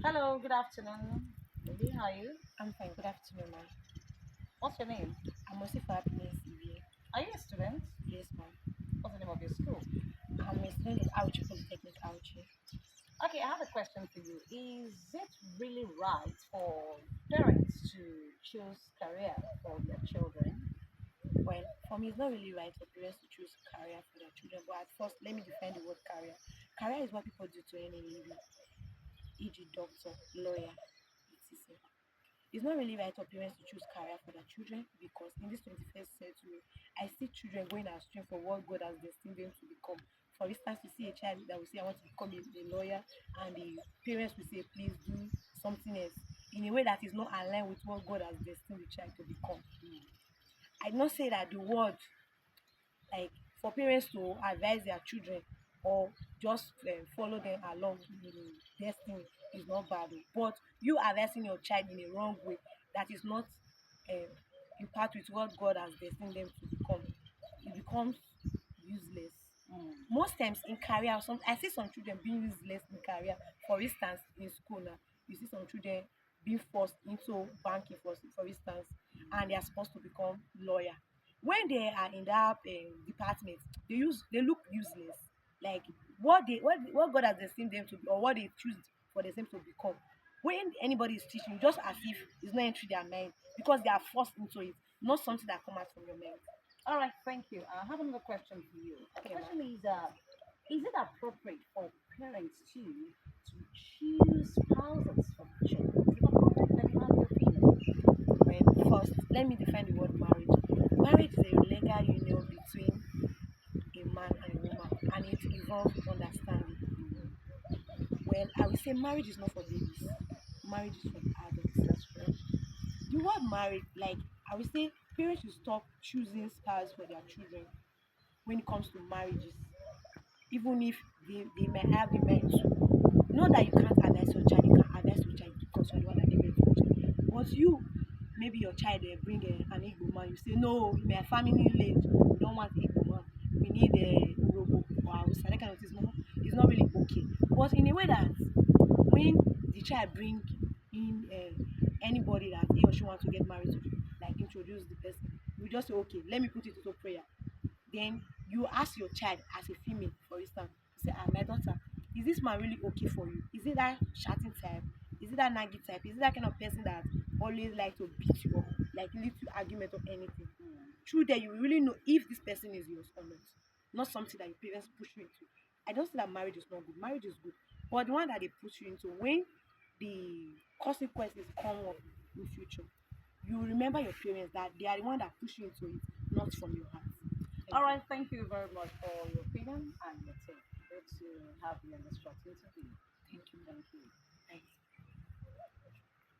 Hello, good afternoon. Lady, how are you? I'm fine. Good afternoon, ma'am. What's your name? I'm also for happiness EVA. Are you a student? Yes, ma'am. What's the name of your school? I'm a student of Auchi Polytechnic Auchi. Okay, I have a question for you. Is it really right for parents to choose career for their children? Well, for me, it's not really right for parents to choose career for their children. But at first, let me define the word career. Career is what people do to earn a living, e.g., doctor, lawyer, etc. It's not really right for parents to choose career for their children because in this 21st century, I see children going astray for what God has destined them to become. For instance, you see a child that will say, I want to become a lawyer, and the parents will say, please do something else in a way that is not aligned with what God has destined the child to become. I do not say that the word, like for parents to advise their children or just follow them along in destiny is not bad o. But you advising your child in a wrong way that is not um in part with what God has destined them to become, it becomes useless. Mm. Most times in career, some I see some children being useless in career. For instance, in school now, you see some children being forced into banking for instance, and they are supposed to become lawyer. When they are in that department, they look useless. Like what God has destined them to be, or what they choose for themselves to become. When anybody is teaching, just as if it's not entering their mind because they are forced into it, not something that come out from your mind. All right, thank you. I have another question for you. The Okay, question ma'am. is it appropriate for parents to choose spouses for the children? Is it appropriate? Let me have your opinion. Well, first, let me define the word marriage. Marriage is a legal union between a man and a woman, and it involves understanding. Well, I will say marriage is not for babies. Marriage is for adults. That's true. The word marriage, like I will say, parents should stop choosing spouse for their children when it comes to marriages, even if they may have the men to. Not that you can't advise your child, you can advise your child because you're the one that gave birth to your child. But you, maybe your child bring an Igbo man, you say, no, my family late, we don't want Igbo man, we need a Urobo or Hausa. That kind of thing is not really okay. But in a way that when the child bring in anybody that he or she wants to get married to, like introduce the person, you just say, okay, let me put it into prayer. Then you ask your child as a female, for instance, you say, my daughter, is this man really okay for you? Is it that chatting type? Is it that naggy type? Is it that kind of person that always like to beat you up, like lead to argument or anything? Through there, you will really know if this person is yours or not something that your parents push you into. I don't say that marriage is not good. Marriage is good, but the one that they push you into, when the consequences come up in future, you remember your parents that they are the one that push you into it, not from your heart. Thank All you. right, thank you very much for your opinion and your take. Good to have you on this short interview. Thank you. Thank you. Thanks.